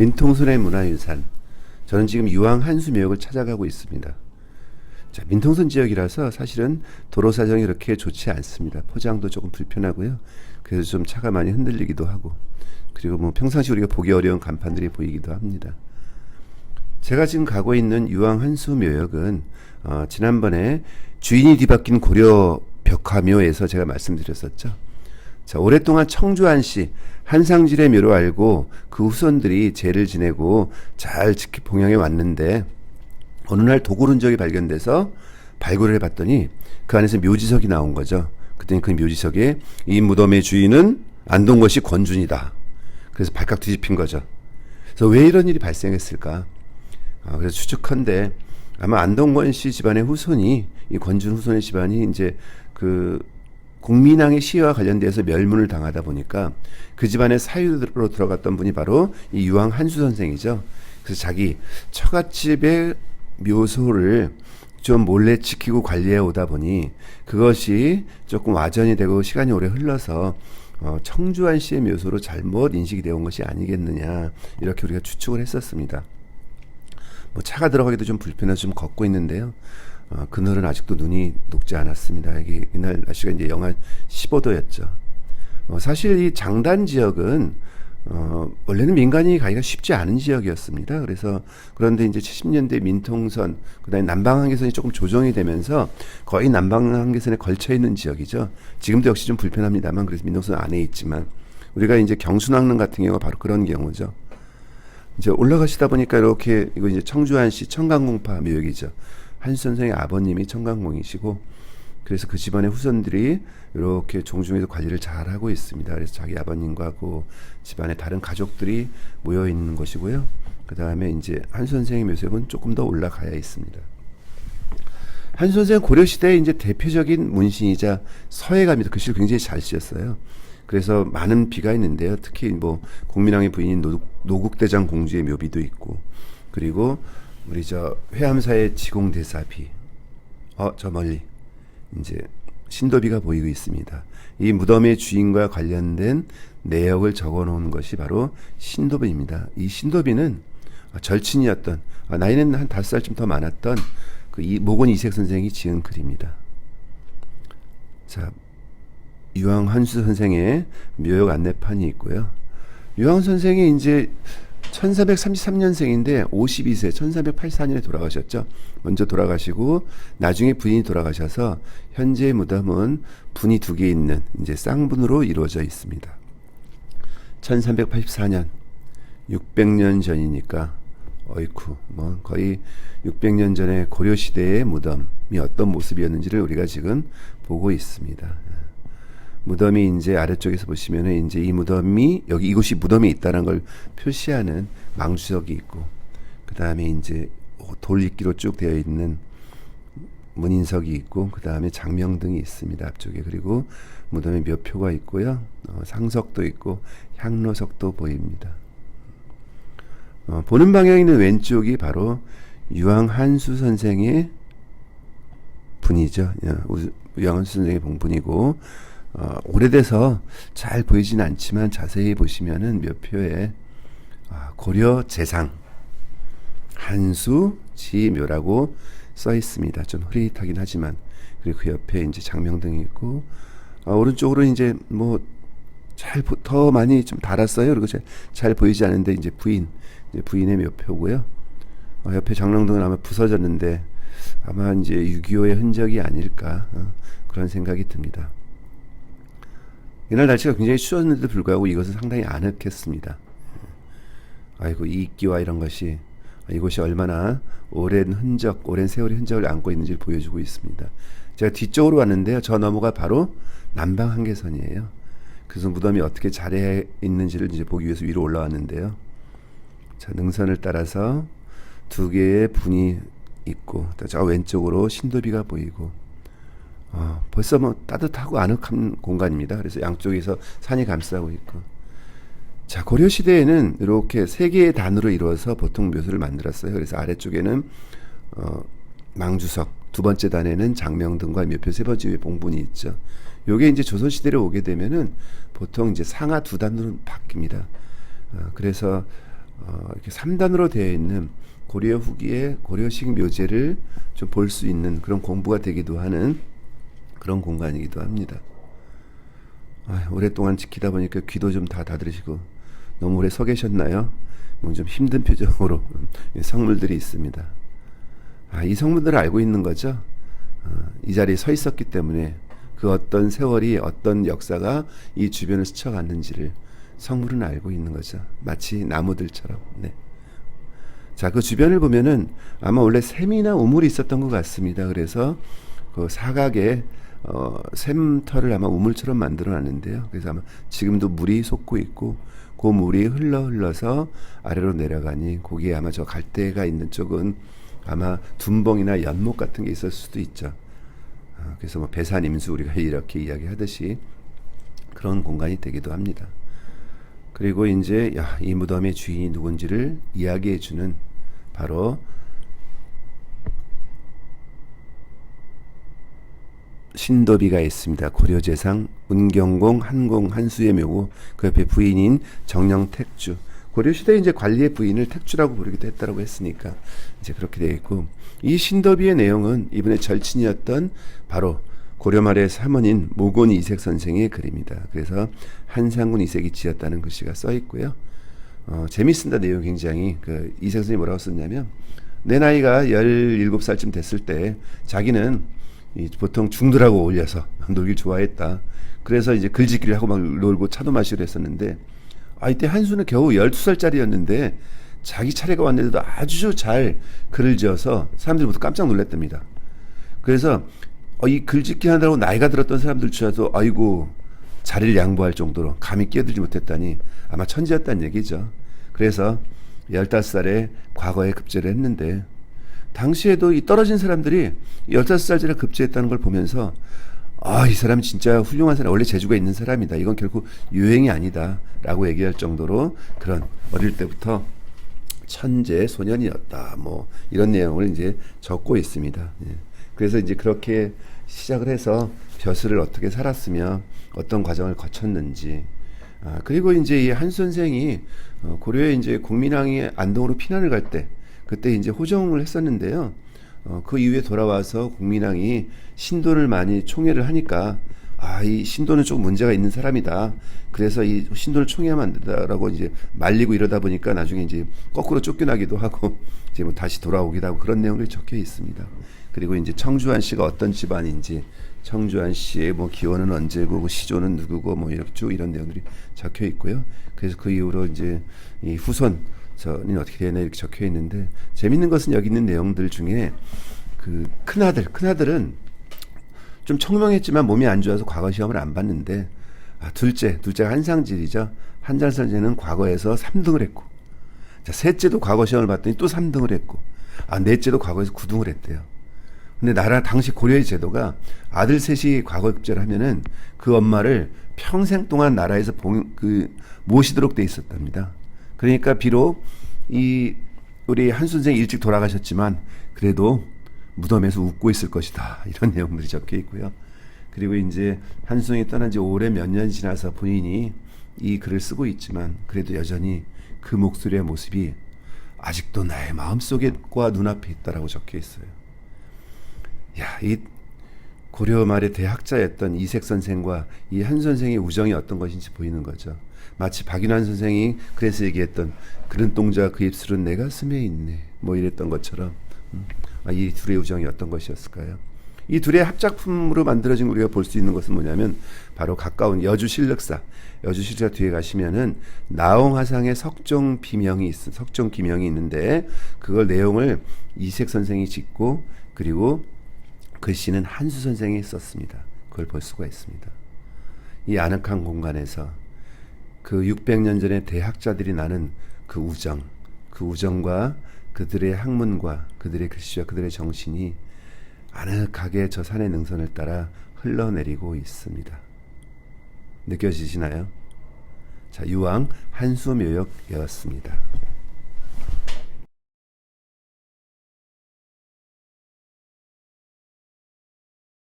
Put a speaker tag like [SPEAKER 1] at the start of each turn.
[SPEAKER 1] 민통선의 문화유산. 저는 지금 유황 한수묘역을 찾아가고 있습니다. 자, 민통선 지역이라서 사실은 도로 사정이 그렇게 좋지 않습니다. 포장도 조금 불편하고요. 그래서 좀 차가 많이 흔들리기도 하고, 그리고 뭐 평상시 우리가 보기 어려운 간판들이 보이기도 합니다. 제가 지금 가고 있는 유황 한수묘역은 지난번에 주인이 뒤바뀐 고려 벽화묘에서 제가 말씀드렸었죠. 자, 오랫동안 청주안씨 한상질의 묘로 알고 그 후손들이 제를 지내고 잘 봉양해 왔는데, 어느 날 도굴 흔적이 발견돼서 발굴을 해봤더니 그 안에서 묘지석이 나온 거죠. 그랬더니 그 묘지석에 이 무덤의 주인은 안동거시 권준이다. 그래서 발칵 뒤집힌 거죠. 그래서 왜 이런 일이 발생했을까? 그래서 추측컨대 아마 안동권씨 집안의 후손이, 이 권준 후손의 집안이 이제 그 공민왕의 시위와 관련돼서 멸문을 당하다 보니까 그 집안의 사유로 들어갔던 분이 바로 이 유황 한수 선생이죠. 그래서 자기 처갓집의 묘소를 좀 몰래 지키고 관리해 오다 보니 그것이 조금 와전이 되고 시간이 오래 흘러서 청주안 씨의 묘소로 잘못 인식이 되어 온 것이 아니겠느냐, 이렇게 우리가 추측을 했었습니다. 뭐 차가 들어가기도 좀 불편해서 좀 걷고 있는데요. 그늘은 아직도 눈이 녹지 않았습니다. 이날 날씨가 이제 영하 15도였죠. 사실 이 장단 지역은 원래는 민간인이 가기가 쉽지 않은 지역이었습니다. 그런데 이제 70년대 민통선, 그다음에 남방 한계선이 조금 조정이 되면서 거의 남방 한계선에 걸쳐 있는 지역이죠. 지금도 역시 좀 불편합니다만, 그래서 민통선 안에 있지만, 우리가 이제 경순왕릉 같은 경우가 바로 그런 경우죠. 이제 올라가시다 보니까 이렇게, 이거 이제 청주안씨 청강공파 묘역이죠. 한수 선생의 아버님이 청강공이시고, 그래서 그 집안의 후손들이 이렇게 종중에서 관리를 잘 하고 있습니다. 그래서 자기 아버님과 그 집안의 다른 가족들이 모여 있는 것이고요. 그 다음에 이제 한수 선생의 묘역은 조금 더 올라가야 있습니다. 한수 선생은 고려 시대의 이제 대표적인 문신이자 서예가입니다. 글씨를 굉장히 잘 쓰셨어요. 그래서 많은 비가 있는데요. 특히 뭐 공민왕의 부인인 노국대장 공주의 묘비도 있고, 그리고 우리 저 회암사의 지공대사비, 저 멀리 이제 신도비가 보이고 있습니다. 이 무덤의 주인과 관련된 내역을 적어 놓은 것이 바로 신도비입니다. 이 신도비는 절친이었던, 나이는 한 5살쯤 더 많았던 그 모건 이색 선생이 지은 글입니다. 자, 유황 한수 선생의 묘역 안내판이 있고요. 유황 선생이 이제 1433년생인데 52세, 1384년에 돌아가셨죠. 먼저 돌아가시고 나중에 부인이 돌아가셔서 현재의 무덤은 분이 2개 있는 이제 쌍분으로 이루어져 있습니다. 1384년, 600년 전이니까 어이쿠, 뭐 거의 600년 전에 고려 시대의 무덤이 어떤 모습이었는지를 우리가 지금 보고 있습니다. 무덤이 이제 아래쪽에서 보시면은 이제 이 무덤이, 여기 이곳이 무덤이 있다는 걸 표시하는 망주석이 있고, 그 다음에 이제 돌입기로 쭉 되어 있는 문인석이 있고, 그 다음에 장명등이 있습니다, 앞쪽에. 그리고 무덤에 묘표가 있고요. 상석도 있고 향로석도 보입니다. 보는 방향에 있는 왼쪽이 바로 유황 한수 선생의 분이죠. 유황 한수 선생의 봉분이고, 오래돼서 잘 보이진 않지만 자세히 보시면은 묘표에 고려 재상 한수 지묘라고 써 있습니다. 좀 흐릿하긴 하지만. 그리고 그 옆에 이제 장명등이 있고, 오른쪽으로 이제 뭐 더 많이 좀 달았어요. 그리고 잘 보이지 않는데 이제 부인의 묘표고요. 옆에 장명등은 아마 부서졌는데 아마 이제 6.25의 흔적이 아닐까, 그런 생각이 듭니다. 이날 날씨가 굉장히 추웠는데도 불구하고 이것은 상당히 아늑했습니다. 아이고, 이 입기와 이런 것이, 이곳이 얼마나 오랜 세월의 흔적을 안고 있는지를 보여주고 있습니다. 제가 뒤쪽으로 왔는데요. 저 너머가 바로 남방 한계선이에요. 그래서 무덤이 어떻게 자리해 있는지를 이제 보기 위해서 위로 올라왔는데요. 자, 능선을 따라서 2개의 분이 있고, 저 왼쪽으로 신도비가 보이고, 벌써 뭐 따뜻하고 아늑한 공간입니다. 그래서 양쪽에서 산이 감싸고 있고. 자, 고려 시대에는 이렇게 3개의 단으로 이루어서 보통 묘소를 만들었어요. 그래서 아래쪽에는 망주석, 2번째 단에는 장명등과 묘표, 3번째 위에 봉분이 있죠. 요게 이제 조선 시대로 오게 되면은 보통 이제 상하 2단으로 바뀝니다. 그래서 이렇게 3단으로 되어 있는 고려 후기의 고려식 묘제를 좀 볼 수 있는 그런 공부가 되기도 하는 그런 공간이기도 합니다. 오랫동안 지키다 보니까 귀도 좀 다 닫으시고 너무 오래 서 계셨나요? 뭐 좀 힘든 표정으로 성물들이 있습니다. 이 성물들을 알고 있는 거죠. 이 자리에 서 있었기 때문에 그 어떤 세월이 어떤 역사가 이 주변을 스쳐갔는지를 성물은 알고 있는 거죠. 마치 나무들처럼. 네. 자, 그 주변을 보면은 아마 원래 샘이나 우물이 있었던 것 같습니다. 그래서 그 사각에 샘터를 아마 우물처럼 만들어 놨는데요. 그래서 아마 지금도 물이 솟고 있고 그 물이 흘러서 아래로 내려가니 거기에 아마 저 갈대가 있는 쪽은 아마 둔벙이나 연못 같은 게 있을 수도 있죠. 그래서 뭐 배산임수 우리가 이렇게 이야기하듯이 그런 공간이 되기도 합니다. 그리고 이제 이 무덤의 주인이 누군지를 이야기해주는 바로 신도비가 있습니다. 고려재상 운경공 한공 한수의 묘고 그 옆에 부인인 정령택주. 고려시대 이제 관리의 부인을 택주라고 부르기도 했다라고 했으니까 이제 그렇게 되어 있고, 이 신도비의 내용은 이분의 절친이었던 바로 고려 말의 사문인 모곤 이색 선생의 글입니다. 그래서 한상군 이색이 지었다는 글씨가 써 있고요. 재밌습니다. 내용 굉장히. 그 이색 선생이 뭐라고 썼냐면, 내 나이가 17살쯤 됐을 때 자기는 보통 중들하고 어울려서 놀길 좋아했다. 그래서 이제 글짓기를 하고 막 놀고 차도 마시고 했었는데, 이때 한수는 겨우 12살짜리였는데 자기 차례가 왔는데도 아주 잘 글을 지어서 사람들이 모두 깜짝 놀랐답니다. 그래서 이 글짓기 하느라고 나이가 들었던 사람들조차도 아이고 자리를 양보할 정도로 감히 끼어들지 못했다니 아마 천재였다는 얘기죠. 그래서 15살에 과거에 급제를 했는데, 당시에도 이 떨어진 사람들이 15살짜리 급제했다는 걸 보면서 이 사람이 진짜 훌륭한 사람, 원래 재주가 있는 사람이다. 이건 결코 유행이 아니다. 라고 얘기할 정도로 그런 어릴 때부터 천재 소년이었다. 뭐 이런 내용을 이제 적고 있습니다. 예. 그래서 이제 그렇게 시작을 해서 벼슬을 어떻게 살았으며 어떤 과정을 거쳤는지. 그리고 이제 이 한 선생이 고려에 이제 국민왕이 안동으로 피난을 갈 때 그때 이제 호정을 했었는데요. 그 이후에 돌아와서 국민왕이 신도를 많이 총애를 하니까 이 신도는 조금 문제가 있는 사람이다. 그래서 이 신도를 총애하면 안 된다라고 이제 말리고 이러다 보니까 나중에 이제 거꾸로 쫓겨나기도 하고 이제 뭐 다시 돌아오기도 하고 그런 내용들이 적혀 있습니다. 그리고 이제 청주한 씨가 어떤 집안인지, 청주한 씨의 뭐 기원은 언제고, 시조는 누구고, 뭐 이렇게 쭉 이런 내용들이 적혀 있고요. 그래서 그 이후로 이제 이 후손 전이 어떻게 되나 이렇게 적혀 있는데, 재밌는 것은 여기 있는 내용들 중에 그 큰아들은 좀 청명했지만 몸이 안 좋아서 과거 시험을 안 봤는데, 둘째가 한상질이죠. 한상질은 과거에서 3등을 했고, 자, 셋째도 과거 시험을 봤더니 또 3등을 했고, 넷째도 과거에서 9등을 했대요. 근데 당시 고려의 제도가 아들 셋이 과거 급제를 하면은 그 엄마를 평생 동안 나라에서 모시도록 돼 있었답니다. 그러니까 비록 우리 한 선생이 일찍 돌아가셨지만 그래도 무덤에서 웃고 있을 것이다. 이런 내용들이 적혀 있고요. 그리고 이제 한수성이 떠난 지 올해 몇 년이 지나서 본인이 이 글을 쓰고 있지만 그래도 여전히 그 목소리의 모습이 아직도 나의 마음속과 눈앞에 있다라고 적혀 있어요. 이 고려 말의 대학자였던 이색 선생과 이 한 선생의 우정이 어떤 것인지 보이는 거죠. 마치 박인환 선생이 그래서 얘기했던 그런 동자 그 입술은 내 가슴에 있네. 뭐 이랬던 것처럼 이 둘의 우정이 어떤 것이었을까요? 이 둘의 합작품으로 만들어진 우리가 볼 수 있는 것은 뭐냐면 바로 가까운 여주실력사 뒤에 가시면은 나홍화상의 석종기명이 있는데 그걸 내용을 이색 선생이 짓고 그리고 글씨는 한수 선생이 썼습니다. 그걸 볼 수가 있습니다. 이 아늑한 공간에서 그 600년 전의 대학자들이 나눈 그 우정과 그들의 학문과 그들의 글씨와 그들의 정신이 아늑하게 저 산의 능선을 따라 흘러내리고 있습니다. 느껴지시나요? 자, 유왕 한수묘역이었습니다.